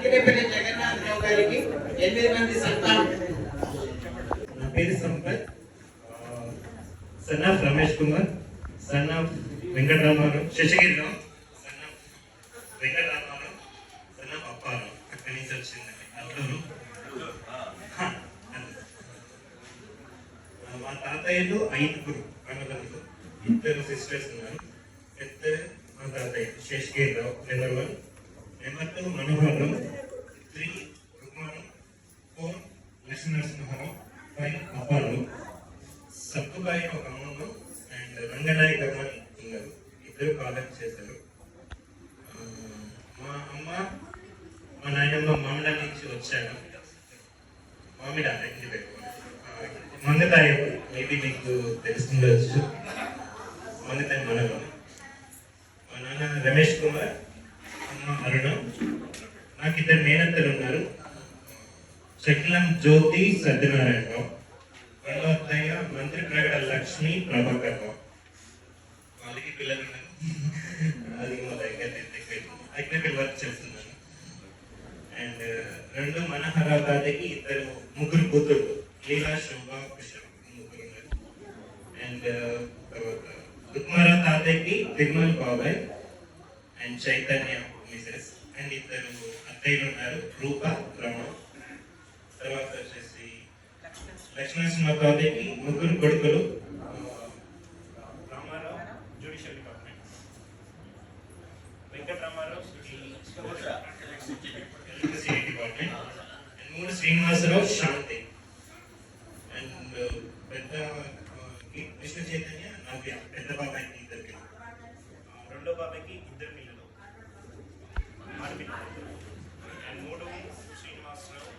అక్కినేపల్లి జగన్నాథరావు గారికి 8 మంది సంతానం. నా పేరు Sampath, son of Ramesh Kumar, son of Venkataramarao, Seshagirirao, son of Venkataramarao, son of Apparao. అక్కడి నుంచి వచ్చిందండి అల్లూరు. మా తాతయ్యలు 5 అన్నదమ్ములు, 2 సిస్టర్స్ ఉన్నారు. పెద్ద మా తాతయ్య శశగిరిరావు నెంబర్ 1, నెంబర్ 2 మనోహరం, 3 రుక్మారం, 4 లక్ష్మీనరసింహారావు, 5 అప్పారావు, సత్తుబాయి ఒక అమ్మమ్మ అండ్ రంగనాయక అమ్మని ఉన్నారు. 2 కాలేజ్ చేశారు. మా అమ్మ మా నాయనమ్మ మామిడా నుంచి వచ్చాను. మామిడా ఇంటి పేరు మంగతాయ, మేబీ మీకు తెలుస్తుండవచ్చు. మంగతాయ మనలో. మా నాన్న రమేష్ కుమార్, అమ్మ అరుణ. నాకు 2 మేనత్తలు ఉన్నారు, చక్లం జ్యోతి సత్యనారాయణరావు. రెండో అత్తయ్య మంత్రి ప్రగడ లక్ష్మి ప్రభాకర్ రావు. వాళ్ళకి పిల్లలు ఉన్నారు. అది మా దగ్గర టెక్నికల్ వర్క్ చేస్తున్నాను. అండ్ 2 మనోహరరావు తాతయ్యకి 3 కూతుళ్ళు, లీలా, శోభ, కుషం, 3 ఉన్నారు. అండ్ తర్వాత రుక్మారావు తాతయ్యకి తిరుమల బాబాయ్ అండ్ చైతన్య మిసెస్. అండ్ 2 అత్తయ్యలు ఉన్నారు, రూప, రమణ. తర్వాత వచ్చేసి లక్ష్మీనరసింహ తాతయ్యకి 3 కొడుకులు, Ramarao judicial department, Venkataramarao electricity department, and 3 Srinivasarao, Shanti. And పెద్ద విష్ణు చైతన్య నవ్య, పెద్ద బాబాయ్కి 2 పిల్లలు, రెండో బాబాయ్కి 2 పిల్లలు, ఆడపిల్లలు. అండ్ 3 శ్రీనివాసరావు,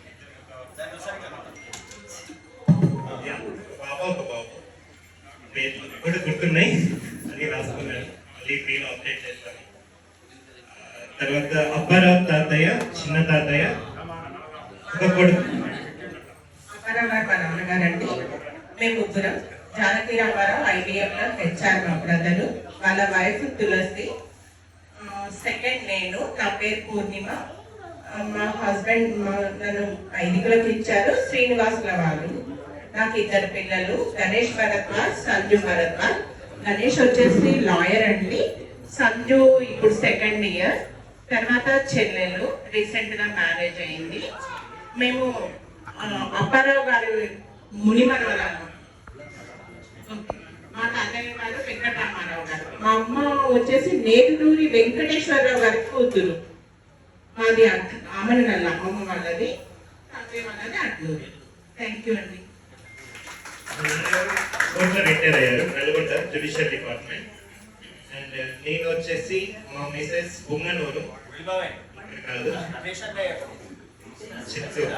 బాబా ఒక బాబు. పేర్లు ఇప్పుడు గుర్తున్నాయి, అది రాసుకున్నాను, మళ్ళీ ఫ్రీలో అప్డేట్ చేస్తాను. తర్వాత అప్పారావు తాతయ్య, చిన్న తాతయ్య, ఒక కొడుకు. అప్పారావు గారు మా నాన్నగారండి. మేము 3 జానకి రామారావు IBM లో హెచ్ఆర్ మా బ్రదరు, వాళ్ళ వైఫ్ తులసి, సెకండ్ నేను, నా పేరు పూర్ణిమ. మా హస్బెండ్ నన్ను 5 ఇచ్చారు, శ్రీనివాసుల వాళ్ళు. నాకు 2 పిల్లలు, గణేష్ భరద్వాజ్, సంజు భరద్వాజ్. గణేష్ వచ్చేసి లాయర్ అండి, సంజు ఇప్పుడు 2nd ఇయర్. తర్వాత చెల్లెలు, రీసెంట్ గా మ్యారేజ్ అయింది. మేము అప్పారావు గారి మునిమనవరాలు. మా తాతయ్య గారు వెంకటరామారావు గారు. మా అమ్మ వచ్చేసి నేదునూరి వెంకటేశ్వరరావు గారి కూతురు. మాది ఆమనగల్ల అమ్మమ్మ వాళ్ళది, తాతయ్య వాళ్ళది అట్లూరి. థ్యాంక్ యూ అండి. రిటైర్ అయ్యారు, నల్గొండ జ్యుడిషియల్ డిపార్ట్మెంట్. అండ్ నేను వచ్చేసి మా మిసెస్ బొమ్మనూరు కాదు, చిత్తూరు.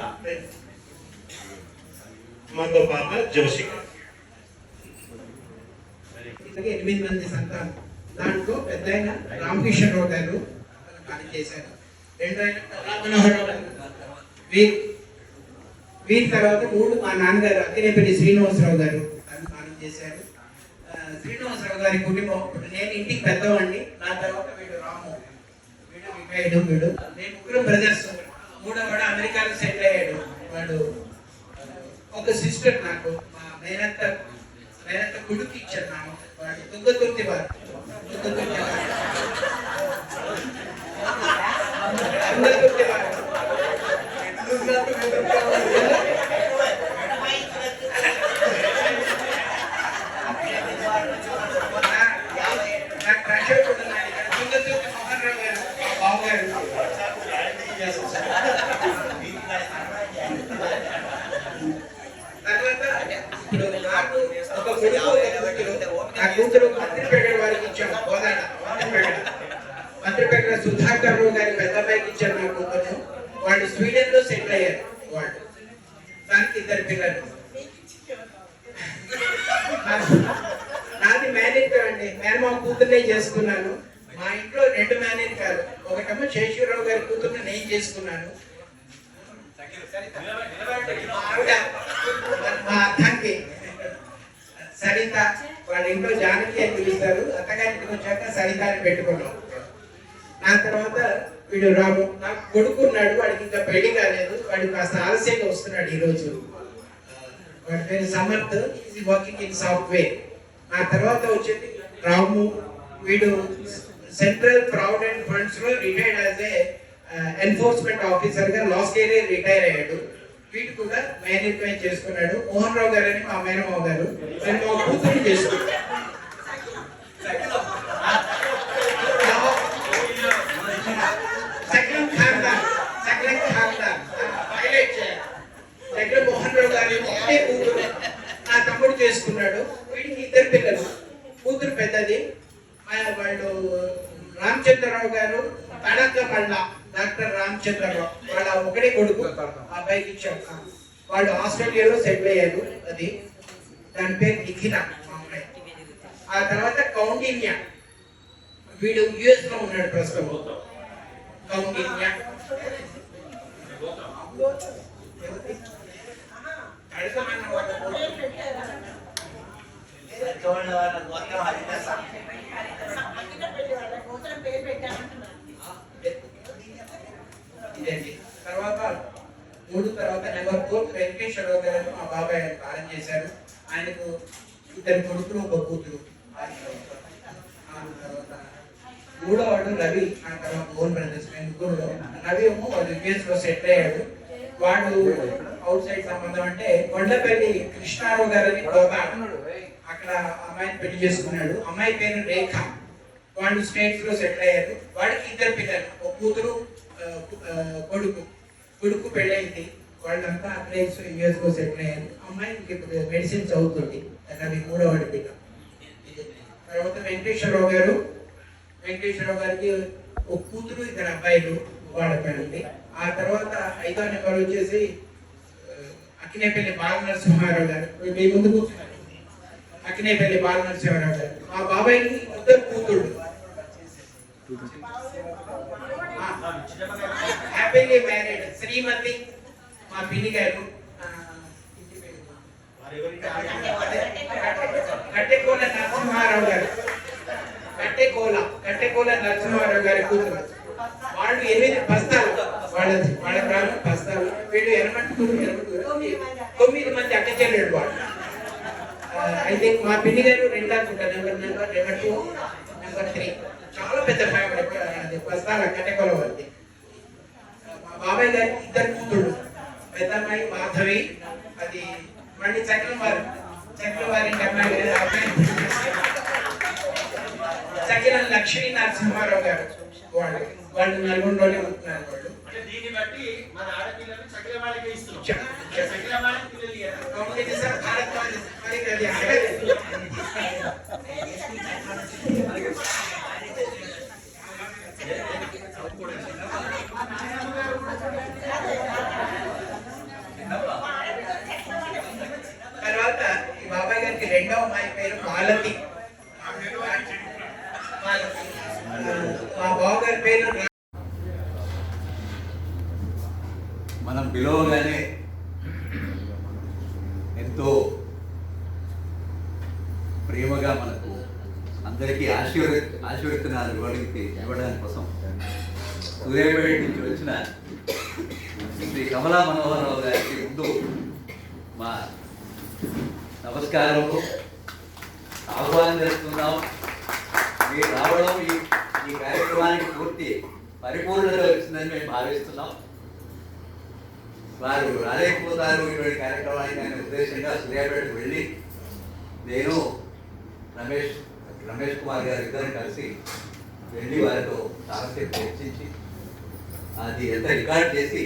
మాతో పాప జోషిక. 8 మంది సంతానం. దాంట్లో పెద్ద ఆయన రామకిషన్రావు గారు పని చేశారు. 2 ఆయన మనోహరరావు గారు. వీరి తర్వాత 3 మా నాన్నగారు అక్కినేపల్లి శ్రీనివాసరావు గారు పని చేశారు. శ్రీనివాసరావు గారి కుటుంబం, నేను ఇంటికి పెద్దవాడిని. నా తర్వాత వీడు రాము, వీడు నేను 3 బ్రదర్స్. 3వ వాడు అమెరికాలో సెటిల్ అయ్యాడు. వాడు ఒక సిస్టర్, నాకు మా మేనత్త కొడుకు ఇచ్చారు నాకు. వాడు తుంగతుర్తి వారు. మంత్రిపేట సుధాకర్ రావు గారి పెద్ద అబ్బాయికి ఇచ్చారు నా కూతురు. వాళ్ళు స్వీడన్ లో సెటిల్ అయ్యారు. వాళ్ళు దానికి 2 పిల్లలు. నాది మేనేజర్ అండి, మేనమామ కూతుర్నే చేసుకున్నాను. మా ఇంట్లో 2 మేనేజర్లు. ఒకటేమో శేషురావు గారి కూతుర్ని నేను చేసుకున్నాను. మా అత్తకి సరిత, వాళ్ళ ఇంట్లో జానకి అని పిలుస్తారు. అత్తగారింటికి వచ్చాక సరిత అని పెట్టుకున్నాం. నా తర్వాత వీడు రాము. నాకు కొడుకున్నాడు, వాడికి ఇంకా పెళ్లి కాలేదు, వాడు కాస్త ఆలస్యంగా వస్తున్నాడు ఈరోజు. వాడి పేరు Samarth, is working in software. ఆ తర్వాత వచ్చేది రాము. వీడు సెంట్రల్ ప్రావిడెంట్ ఫండ్స్ లో retired as a enforcement officer గా లాస్ట్ ఇయర్ రిటైర్ అయ్యాడు. వీడు కూడా మేనేజ్మెంట్ చేసుకున్నాడు. మోహన్ రావు గారు అని మా మేనమావ గారు, నేను మా కూతురు చేసుకున్నాడు. మోహన్ రావు గారు ఒకటే కూతురు, నా తమ్ముడు చేసుకున్నాడు. వీడికి 2 పిల్లలు, కూతురు పెద్దది. వాళ్ళు రామచంద్రరావు గారు తడకమల్ల, డాక్టర్ రామచంద్రరావు వాళ్ళ ఒకటే కొడుకు, అబ్బాయికి ఇచ్చాం. వాళ్ళు ఆస్ట్రేలియాలో సెటిల్ అయ్యారు. అది దాని పేరు నిఖిల. ఆ తర్వాత కౌండిన్య, వీడు యుఎస్ లో ఉన్నాడు ప్రస్తుతం. కౌండిన్య ఇదండి. తర్వాత 3 తర్వాత నెంబర్ 4 వెంకటేశ్వరరావు గారు మా బాబాయ్ కాలం చేశారు. ఆయనకు 2 కొడుకులు, 1 కూతురు. మూడోవాడు రవి, ఆ తర్వాత ఓన్ బ్రదర్స్. ముగ్గురులో రవి ఏమో వాడు యుఎస్ లో సెటిల్ అయ్యాడు. వాడు అవుట్ సైడ్ సంబంధం అంటే కొండపల్లి కృష్ణారావు గారని అక్కడ అమ్మాయిని పెళ్లి చేసుకున్నాడు. అమ్మాయి పేరు రేఖ. వాళ్ళు స్టేట్స్ లో సెటిల్ అయ్యారు. వాడికి 2 పిల్లలు, 1 కూతురు, కొడుకు పెళ్ళైంది. వాళ్ళంతా అక్కడే యుఎస్ లో సెటిల్ అయ్యారు. అమ్మాయి ఇప్పుడు మెడిసిన్ చదువుతుంది. రవి 3వ పిల్ల. తర్వాత వెంకటేశ్వరరావు గారు, వెంకటేశ్వరరావు గారికి 1 కూతురు, 2 అబ్బాయిలు. వాళ్ళ పెళ్ళి. ఆ తర్వాత 5వ నెంబర్ వచ్చేసి అక్కినేపల్లి బాల నరసింహారావు గారు. మీ ముందు కూర్చున్నారు. అక్కినేపల్లి బాల నరసింహారావు గారు మా బాబాయ్కి 2 కూతుళ్ళు, హ్యాపీలీ మ్యారీడ్. శ్రీమతి మా పిన్ని గారు. కట్టెకోల నరసింహారావు గారు, కట్టెకోల నరసింహారావు గారి కూతురు. వాళ్ళు 8 బస్తాలు, వాళ్ళ గ్రామం బస్తాలు. వీళ్ళు 9 మంది అక్క చెల్లెడు వాళ్ళు. అయితే మా పిన్ని గారు 2 అనుకుంటారు, నెంబర్ 2, నెంబర్ 3. చాలా పెద్ద ఫ్యామిలీ బస్తాల కట్టెకోల వాళ్ళది. మా బాబాయ్ గారికి 2 కూతుళ్ళు, పెద్ద అమ్మాయి మాధవి, అది మళ్ళీ చక్రవారి అమ్మాయి చక్రం లక్ష్మీ నరసింహారావు గారు. వాళ్ళు నల్గొండలోనే ఉంటున్నారు. వాళ్ళు దీన్ని బట్టి మన ఆడపిల్లలు చక్రవాళ్ళకి ఇస్తున్నాం. తర్వాత ఈ బాబాయ్ గారికి 2వ అమ్మాయి పేరు మాలతి. మా బావగారి పేరు. మనం పిలవగానే ఎంతో ప్రేమగా మనకు అందరికీ ఆశీర్వచనాలు ఇవ్వడానికి కోసం సూర్యాపేట నుంచి వచ్చిన శ్రీ కమలా మనోహర్ రావు గారికి ముందు మా నమస్కారము, ఆహ్వానం చేస్తున్నాం. మీరు రావడం ఈ కార్యక్రమానికి పూర్తి పరిపూర్ణత వచ్చిందని మేము భావిస్తున్నాం. వారు రాలేకపోతారు ఇటువంటి కార్యక్రమానికి అనే ఉద్దేశంగా సూర్యాపేటకు వెళ్ళి నేను రమేష్ కుమార్ గారు ఇద్దరు కలిసి వెళ్ళి వారితో చాలాసేపు చర్చించి అది ఎంత రికార్డ్ చేసి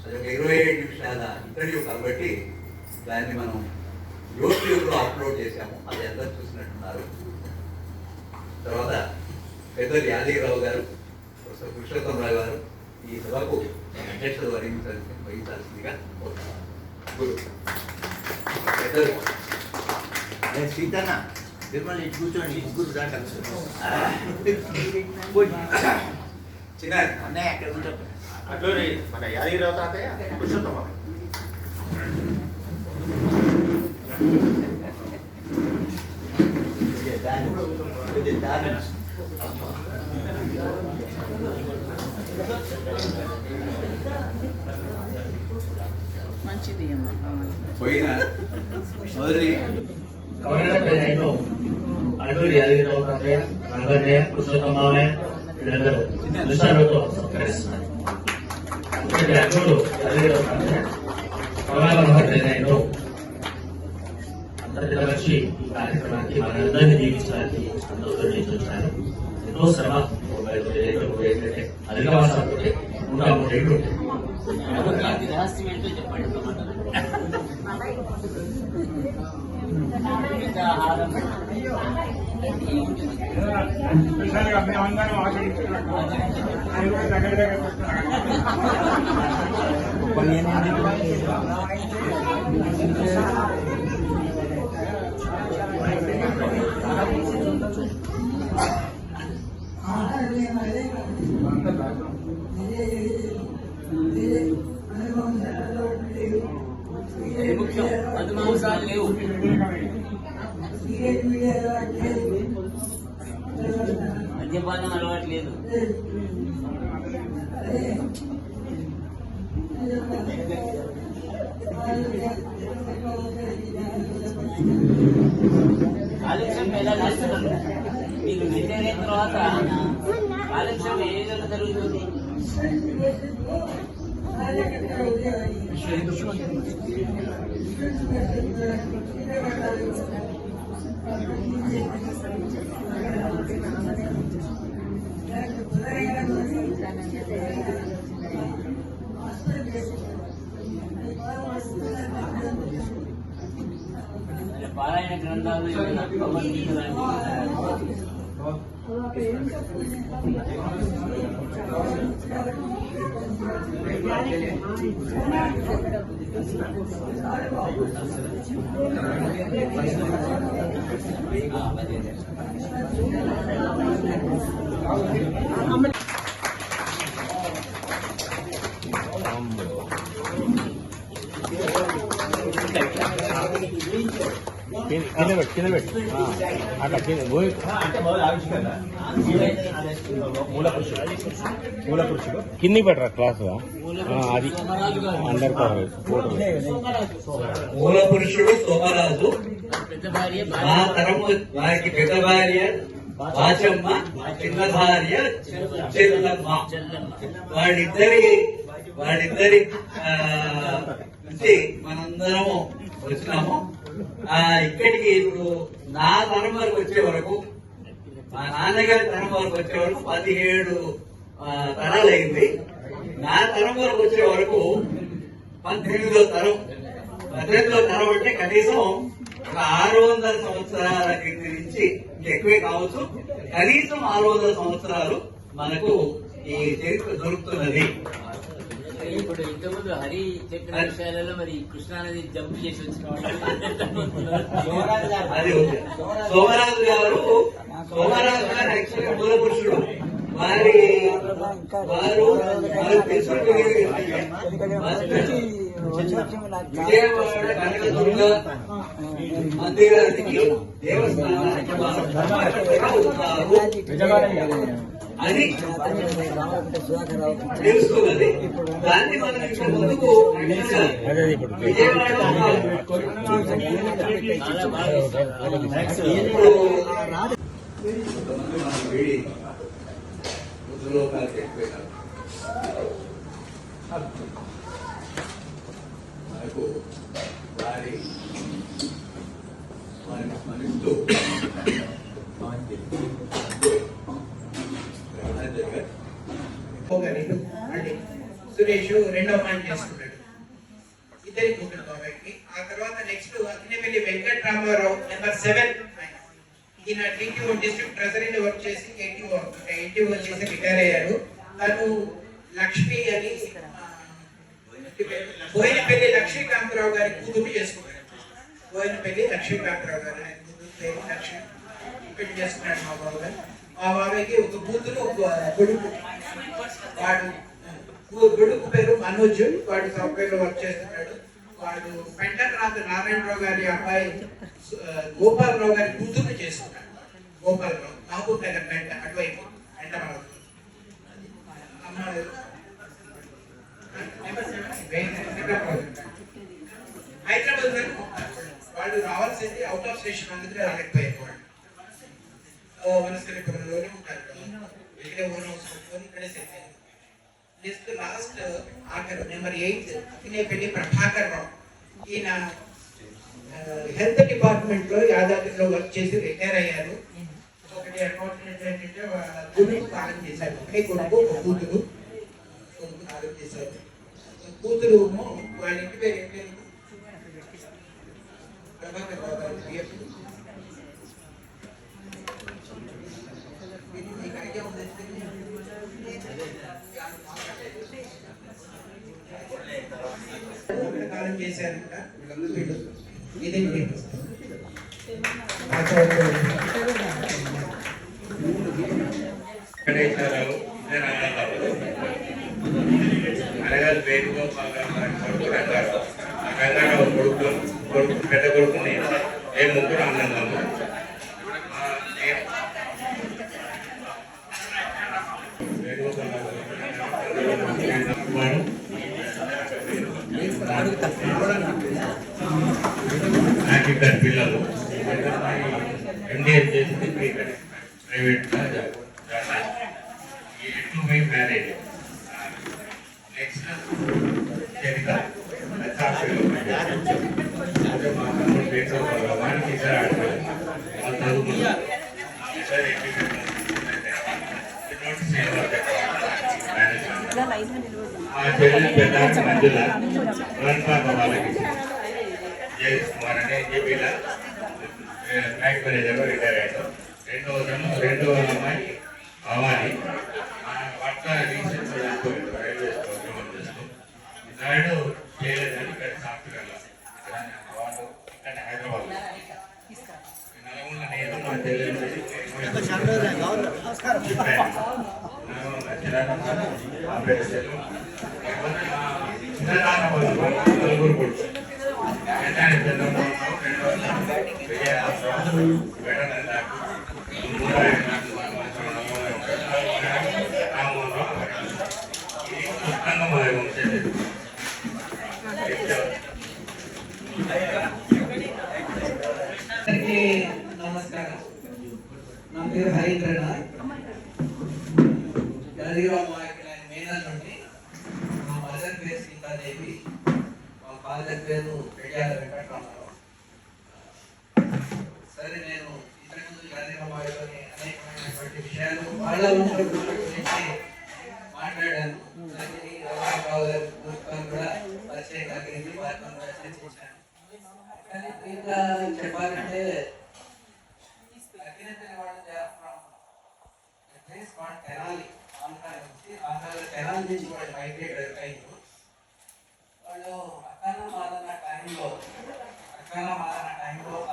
అది ఒక 27 నిమిషాల ఇంటర్వ్యూ కాబట్టి దాన్ని మనం యూట్యూబ్లో అప్లోడ్ చేశాము. అది అందరూ చూసినట్టున్నారు. తర్వాత పెద్దలు యాదగిరిరావు గారు, ప్రొఫెసర్ పురుషోత్తమరావు గారు ఈ సభకు అధ్యక్షత వహించాల్సిందిగా గురు పెద్దలు సీతన్న మిమ్మల్ని కూర్చోండి. ముగ్గురు దాకా చిన్న అన్నయ్య అక్కడ కూర్చోండి. అట్లా మన యాదగిరిరావు తాతయ్య పురుషోత్తమ దాని మంచిది అమ్మా. పోయిన మొదటి గవర్నమెంట్ అడవి యాదగిరిరావు తాతయ్య రంగయ్య పురుషోత్తమయ్య వీళ్ళందరూ దృశ్యాలతో సత్కరిస్తున్నారు. అక్కడి అర్జునుడు యాదగిరిరావు తాతయ్య ప్రమాణంలో అందరితో వచ్చి ఈ కార్యక్రమానికి మనందరినీ దీవించడానికి అందరూ వచ్చారు. ఎంతో శ్రమ ఏంటంటే అధికవాసాలు 103 ఏళ్ళు ఉంటాయి. మద్యపానం అలవాట్లేదు. కాలుష్యం ఎలా చేస్తున్నారు మీకు రిటైర్ అయిన తర్వాత? కాలుష్యం ఏ విధంగా జరుగుతుంది? పారాయణ గ్రంథాలు ఏమైనా భగవద్గీత కింద పెట్టు అట్లా మూల పురుషుడు కిందికి పెట్టరా క్లాస్ అది అండర్ కవర్ ఫోటో. మూల పురుషుడు సోమరాజు, పెద్ద భార్య ఆ తరము వారికి పెద్ద భార్య వాచమ్మ, చిన్న భార్య చెల్లమ్మ. వాడిద్దరి నుంచి మనందరము వచ్చినాము. ఇక్కడికి ఇప్పుడు నా తరం వరకు వచ్చే వరకు, మా నాన్నగారి తరం వరకు వచ్చే వరకు 17 తరాలు అయింది. నా తరం వరకు వచ్చే వరకు 18వ తరం. 18వ తరం అంటే కనీసం ఒక 600 సంవత్సరాల కింద నుంచి ఎక్కువే కావచ్చు. కనీసం 600 సంవత్సరాలు మనకు ఈ చరిత్ర దొరుకుతున్నది. ఇప్పుడు ఇంతకుముందు హరి చెప్పిన విషయాలలో మరి కృష్ణానది జంప్ చేసి వచ్చిన అది సోమరాజు గారు యాక్చువల్గా మూల పురుషుడు. వారు విజయవాడ కనకదుర్గ మందిరానికి దేవస్థానానికి అని తెలుస్తున్నది. దాన్ని మనం ఇక్కడ ముందుకు కొంతమంది మనం వేడి ఉద్యోగాలు చెప్పిపోయినారు. మనకు వారి స్మరిస్తూ మళ్ళీ సురేష్ రెండో పాయింట్ చేసుకున్నాడు. ఇద్దరి కూతురు బాబాయ్కి. ఆ తర్వాత నెక్స్ట్ అకినేపల్లి వెంకట్రామారావు నెంబర్ 7. ఈయన టీటీఓ డిస్ట్రిక్ట్ ట్రెజరీలో వర్క్ చేసి ఎన్టీఓ చేసి రిటైర్ అయ్యారు. తను లక్ష్మి అని బోయినపల్లి లక్ష్మీకాంతరావు గారి కూతురు చేసుకున్నాడు. బోయినపల్లి లక్ష్మీకాంతరావు గారు కూతురు పేరు లక్ష్మి పెళ్లి చేసుకున్నాడు మా బాబు గారు. మా బాబాయ్కి ఒక కూతురు ఒక కొడుకు. వాడు కొడుకు పేరు మనోజ్. వాడు సాఫ్ట్వేర్ లో వర్క్ చేస్తున్నాడు. వాడు పెంటరాజు నారాయణరావు గారి అబ్బాయి గోపాలరావు గారి కూతురు చేసుకున్నాడు. గోపాలరావు మహబూబ్ నగర్ పెంట అటువైపు పెంట అమ్మాడు హైదరాబాద్ వరకు వాళ్ళు రావాల్సింది అవుట్ ఆఫ్ స్టేషన్ అందుకే రాలేకపోయారు వాళ్ళు వనస్థలిపురంలోనే ఉంటారు ఇక్కడే ఓన్ హౌస్ పెట్టుకొని ఇక్కడే సెట్ అయ్యారు. నెక్స్ట్ లాస్ట్ ఆఖరు నెంబర్ 8 అక్కినేపల్లి ప్రభాకర్ రావు. ఈయన హెల్త్ డిపార్ట్మెంట్ లో యాదాద్రిలో వర్క్ చేసి రిటైర్ అయ్యారు. ఒకటి అన్ఫార్చునేట్ ఏంటంటే కొడుకు కాలం చేశారు. ఒకటే కొడుకు ఒక కూతురు కాలం చేశారు. కూతురు వాళ్ళ ఇంటి పేరు ఏం పేరు? ప్రభాకర్ రావు గారి పేరు ఇక్కడికే ఉంది. కాలం చేశారంట వీళ్ళు. ఇదే వెంకటేశ్వరరావు, రంగారావు, అరగారు వేణుగోపాల్ కొడుకు రంగారావు. రంగారావు కొడుకు పెద్ద కొడుకు నేను. ముగ్గురు అన్నదమ్ములు. నాకు ఇద్దరు పిల్లలు. ఎండిఎం చేసింది ప్రైవేట్ మ్యారేజ్. నెక్స్ట్ చరిత వారికి ఇద్దరు ఆడతారు. ఆ చెల్లి పెద్ద మధ్యలో పాప వాళ్ళకి జగదీష్ కుమార్ అనే ఏపీలో బ్యాంక్ మేనేజర్గా రిటైర్ అయ్యారు. రెండవ అమ్మాయి అవాని పట్ల రీసెంట్ చనిపోయింది రైల్వే ఉద్యోగం చేస్తూ. నాయుడు చేయలేదని ఇక్కడ సాఫ్ట్వేర్లో వాళ్ళు ఇక్కడ హైదరాబాద్ నల్గొండ నేను మా చెల్లెలు నలుగురు కొడుకు నమస్కారం. నా పేరు హరీంద్రనాథ్. మేనల్ నుండి. మా మదర్ పేరు సీతాదేవి, మా ఫాదర్ పేరు పెడియాల వెంకటరామారావు. సరే, నేను ఇంతకుముందు గాంధీరామారావులోని అనేకమైనటువంటి విషయాలు వాళ్ళ గురించి మాట్లాడాను. రామారావు గారి పుస్తకం కూడా పరిచయం కలిగింది, వారితో కూడా చర్చించాను. కానీ ఇంకా చెప్పాలంటే ఆంధ్రాలో తెనాలి నుంచి వాళ్ళు మైగ్రేట్ అయ్యారు. వాళ్ళు అక్కాన మాదన్న టైంలో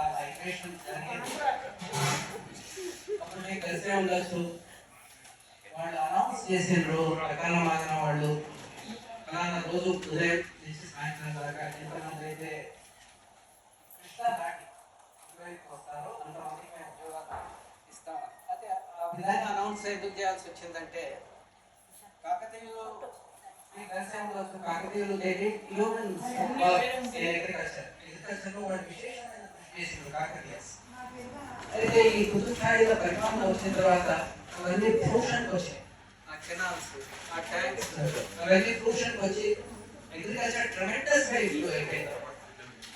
ఆ మైగ్రేషన్ జరిగేది. అప్పుడు నేను కలిసే ఉండొచ్చు. వాళ్ళు అనౌన్స్ చేసిండ్రు అక్కాన మాదన్న వాళ్ళు ఫలానా రోజు ఉదయం నుంచి సాయంత్రం దాకా ఎంతమంది అయితే కృష్ణా దాటి ఇటువైపు వస్తారో అంతమందికి మేము ఉద్యోగాలు ఇస్తాం. అయితే ఆ విధంగా అనౌన్స్ ఎందుకు చేయాల్సి వచ్చిందంటే కాకతీయులు అగ్రికల్చర్లో వాళ్ళు విశేషమైన కృషి చేసిండ్రు కాకతీయస్. అయితే ఈ పుదుచ్చాయిల పరిమాణం వచ్చిన తర్వాత అవన్నీ ఫ్రూషన్కి వచ్చాయి. ఆ కెనాల్స్, ఆ ట్యాంక్స్ అవన్నీ ఫ్రూషన్కి వచ్చి అగ్రికల్చర్ ట్రెమెండస్గా ఇంప్రూవ్ అయిపోయింది.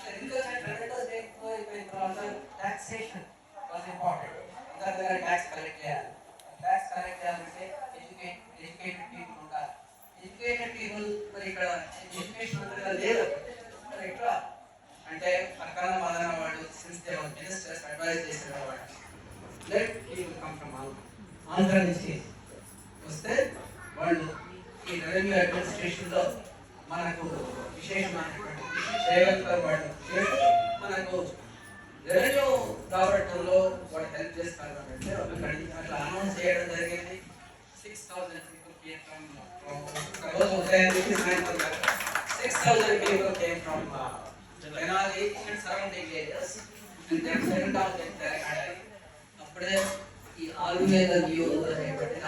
అగ్రికల్చర్ ట్రెమెండస్గా ఇంప్రూవ్ అయిపోయిన తర్వాత టాక్సేషన్ వాజ్ ఇంపార్టెంట్. అందరి దగ్గర ట్యాక్స్ కలెక్ట్ చేయాలి. ట్యాక్స్ కలెక్ట్ చేయాలంటే ఎడ్యుకేటెడ్ పీపుల్ ఉండాలి. ఎడ్యుకేటెడ్ పీపుల్ మరి ఇక్కడ ఎడ్యుకేషన్ లేదు. మరి ఎట్లా అంటే అక్కాన మాదన్న వాళ్ళు since they were ministers advise చేసిన వాళ్ళు let people come from Andhra నుంచి వస్తే వాళ్ళు ఈ రెవెన్యూ అడ్మినిస్ట్రేషన్లో మనకు విశేషమైనటువంటి కృషి చేయగలుగుతారు. వాళ్ళు మనకు రెవెన్యూ రాబట్టంలో వాళ్ళు హెల్ప్ చేస్తారు కాబట్టి అట్లా అనౌన్స్ చేయడం జరిగింది. 6,000 people came from రోజు ఉదయం నుంచి సాయంత్రం దాకా 6,000 people came from Tenali and surrounding areas and then 7,000 Terakada. అప్పుడే ఈ ఆయుర్వేద నియోగం అనేటువంటి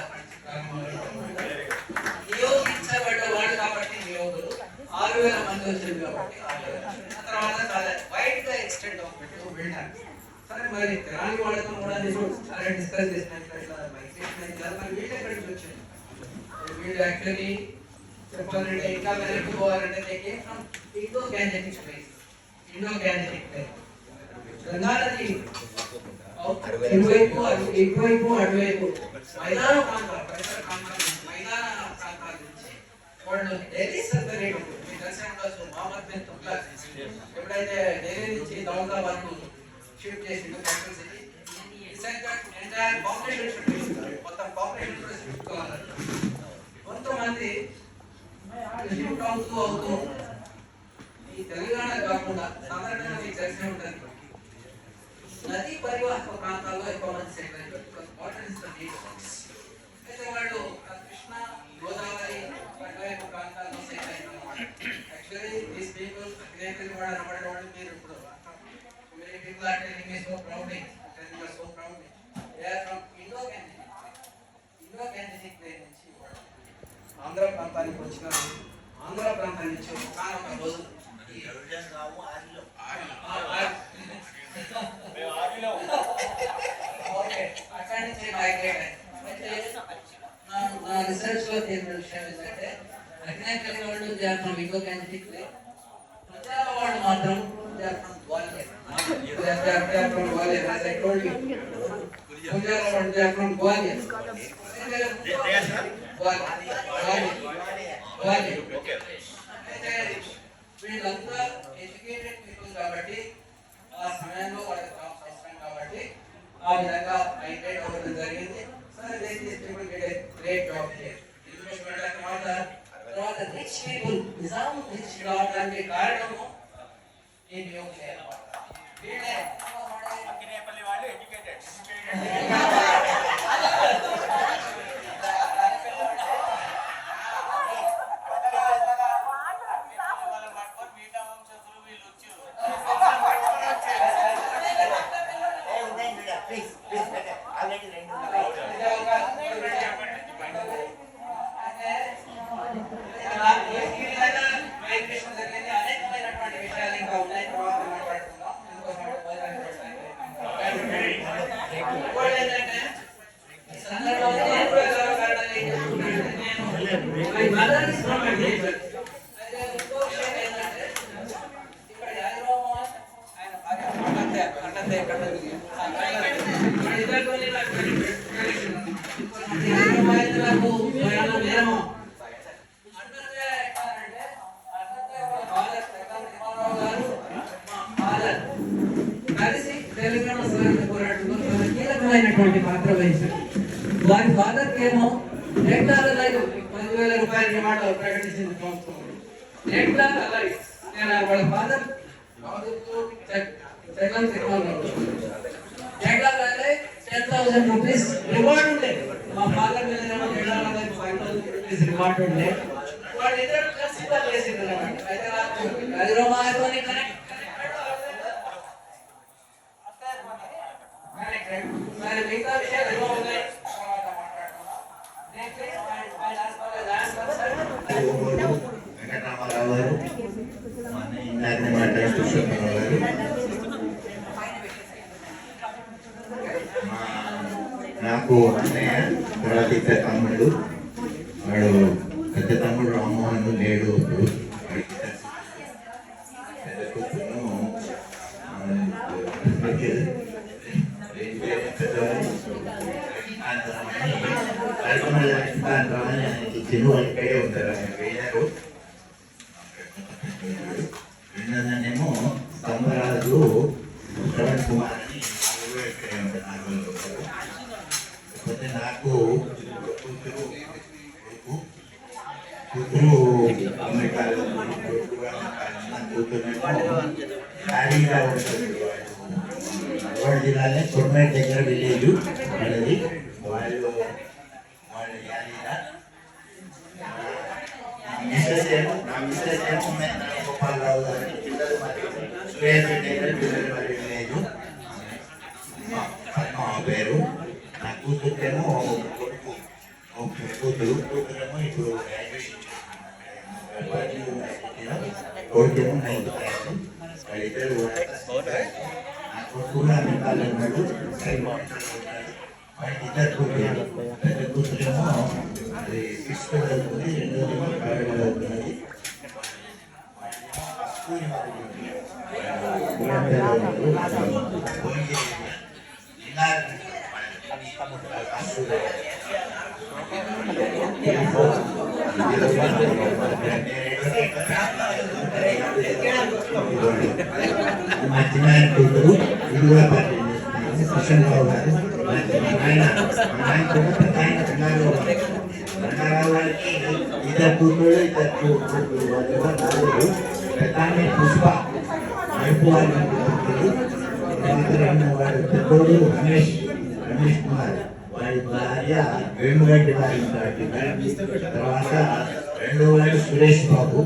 నియోగించబడ్డ వాళ్ళు కాబట్టి నియోగులు 6,000 మంది వచ్చింది కాబట్టి 6,000. ఆ తర్వాత చాలా వైడ్ గా ఎక్స్టెండ్ అవుతుంది వెళ్ళడానికి. సరే మరి తెలంగాణ వాళ్ళతో కూడా చాలా డిస్కస్ చేసినట్లు ఇట్లా మైగ్రేషన్ చాలా మరి వీళ్ళు ఎక్కడి నుంచి వచ్చారు? వీళ్ళు యాక్చువల్లీ చెప్పాలంటే ఇంకా వెనక్కి పోవాలంటే ఇండో గ్యానెటిక్ ప్లేస్. గంగా నది ఇటువైపు అటువైపు మైదాన ప్రాంతాలు పరిసర ప్రాంతాలు మైదాన ప్రాంతాల నుంచి వాళ్ళు ఢిల్లీ సర్వరేట్ మీ దర్శనం ఉండొచ్చు మహమ్మద్ బిన్ తుగ్లక్ ఎప్పుడైతే ఢిల్లీ నుంచి దౌలతాబాద్ ను షిఫ్ట్ చేసిండు capital city entire population shift చేసిండు. మొత్తం పాపులేషన్ కూడా షిఫ్ట్ కావాలి. కొంతమంది షిఫ్ట్ అవుతూ ఈ తెలంగాణ కాకుండా సాధారణంగా మీకు తెలిసే ఉంటుంది నదీ పరివాహక ప్రాంతాల్లో ఎక్కువ మంది సెటిల్ అయిపోయారు. Water is the main source. అయితే వాళ్ళు కృష్ణ గోదావరి అటువైపు ప్రాంతాల్లో సెటిల్ అయిన అన్నమాట. యాక్చువల్లీ దీస్ పీపుల్ క్రియేటివ్ కూడా అనబడే వాళ్ళు మీరు ఇప్పుడు many people are telling me so proudly, telling us so proudly. They are from Indo-Gangetic plain నుంచి ఆంధ్ర ప్రాంతానికి వచ్చినారు. ఆంధ్ర ప్రాంతం నుంచి ఒక రోజు అక్కడి నుంచి మైగ్రేట్ నా రీసెర్చ్ లో తెలిసిన విషయం ఏంటంటే అగ్నేకలి వాళ్ళు జాగ్రత్త ఇండో-గ్యానెటిక్ పంజాబ్ వాళ్ళు మాత్రం జాగ్రత్త Gwalior as I told you. Punjab వాళ్ళు జాగ్రత్త గ్వాలియర్ వీళ్ళంతా ఎడ్యుకేటెడ్ పీపుల్ కాబట్టి ఆ సమయంలో వాళ్ళకి జాబ్స్ అవసరం కాబట్టి ఆ విధంగా మైగ్రేట్ అవ్వడం జరిగింది. సరే గ్రేట్ జాబ్ ఎడ్యుకేషన్ వెళ్ళడానికి తర్వాత రిచ్ పీపుల్ నిజాం రిచ్ కావడానికి కారణము ఈ నియోగం అన్నమాట. వీళ్ళే వాళ్ళు ఎడ్యుకేటెడ్ అనేకమైనటువంటి విషయాలు ఇంకా ఉన్నాయి. తర్వాత మాట్లాడుకుందాం. కలిసి తెలంగాణ స్వాతంత్ర పోరాటంలో చాలా కీలకమైనటువంటి పాత్ర వహించారు. వారి ఫాదర్ ఏమో హెక్టార్ లైవ్ 10,000 రూపాయల డిమాండ్ ప్రకటించింది ప్రభుత్వం. హెక్టార్ లైవ్ వాళ్ళ father hectare live 10,000 rupees reward ఉండే. మా ఫాదర్ మీద ఏమో హెక్టార్ లైవ్ 5,000 రూపీస్ రివార్డ్ ఉండే. వాళ్ళిద్దరు కలిసి చేసింది అన్నమాట. అయితే హైదరాబాద్లోని కనెక్ట్ మరి మిగతా విషయాలు ఎలా ఉన్నాయి వెంకటరామారావు గారు, ఇందాక మాట్లాడిన పురుషోత్తమరావు గారు, నాకు అన్నయ్య తర్వాత ఇద్దరు తమ్ముడు. వాడు పెద్ద తమ్ముడు రామ్మోహన్ లేడు ఇప్పుడు. పెద్ద కూతురు చిన్న ఇక్కడే ఉంటారు. ఆయన పోయినారు. రెండోదాన్నేమో సంబరాజు శ్రవణ్ కుమార్ అని ఇక్కడే ఉంటారు. 4 ఉంటారు. కాకపోతే నాకు కూతురు అమెరికాలో కూతురునేమో ఖాళీగా ఉంటుంది. నల్గొండ జిల్లాలో కొర్మేట్ దగ్గర విలేజ్ వాళ్ళది. వాళ్ళు యాలీరా నా మిస్సెస్ ఏమో గోపాలరావు గారి పిల్లలు మరియు సురేష్ దగ్గర పిల్లలు మరియు విలేజ్ మా పేరు. నా కూతురుకేమో కూతురేమో ఇప్పుడు గ్రాడ్యుయేషన్ కొడుకేమో 9th క్లాస్. వాళ్ళిద్దరు కూడా వెనకాల ఉన్నాడు. వాళ్ళకి ఇద్దరు కూతురు, పెద్ద కూతురేమో అది 6th చదువుతుంది, రెండోదేమో 3rd చదువుతున్నది. మా చిన్న కూతురు ఇది కూడా పరిచయం చేస్తున్నాను, కిషన్ రావు గారు. ఆయన కూడా ప్రధాన రంగారావు గారికి ఇద్దరు కూతురు, ఇద్దరు కూతురు వాళ్ళు కూడా రాలేదు. ప్రధాని పుష్ప నడుపు వాళ్ళు కూతురు. వాడు పెద్దోడు రమేష్ కుమార్, వాడి భార్య వేణుగడ్డి వారి. తర్వాత రెండో వాడు సురేష్ బాబు,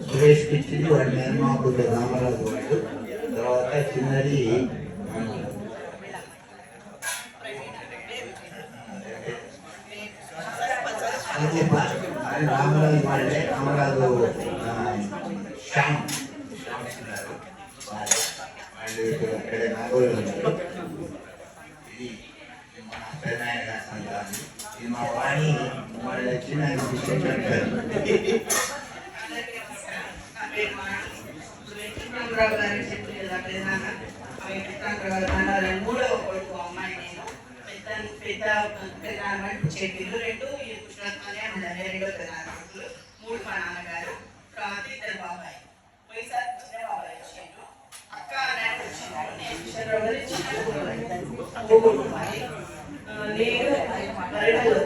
సురేష్ ఇచ్చింది వాడి మేనమాకుడు రామరాజు వాడు. తర్వాత చిన్నది రామరాజు వాళ్ళే, రామరాజు శ్యామ్ ఉన్నారు వాళ్ళు అక్కడే నాగోలు ఉన్నారు. ఇది మా పెద్దనాయన గారి సంతానం. ఇది మా వాణి వాళ్ళ చిన్న విషయం చెప్పారు. రావు గారు చెప్పారు కదా ప్రధాన మూడవ కొడుకు అమ్మాయి. నేను పెద్ద ప్రధానమని చెప్పారు. 2 ఈ పుష్పరత్నాలే అమ్మాయి, 2 ప్రధాన కొడుకులు, 3 మా నాన్నగారు, తర్వాత 2 బాబాయ్. పోయిసారి చిన్న బాబాయ్ వచ్చిండు, అక్క నేను వచ్చినాడు. నేను కిషన్రావు గారు చిన్న అమ్మాయి. నేను వరంగల్,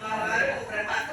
మా వారు ప్రభాత్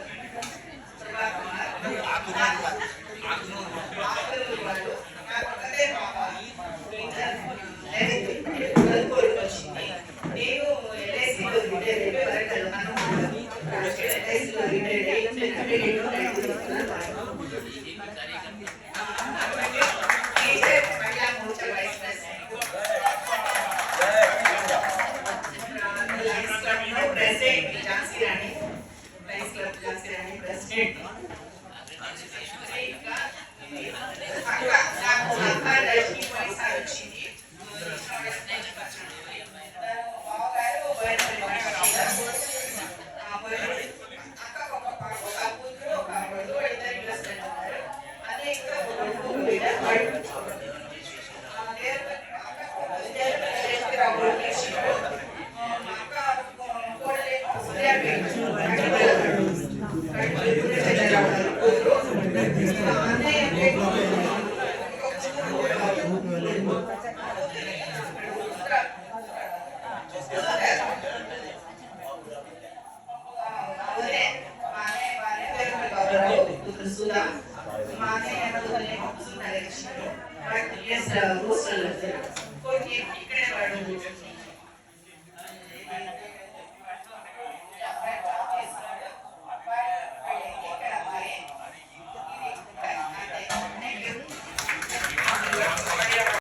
ఇక్కడ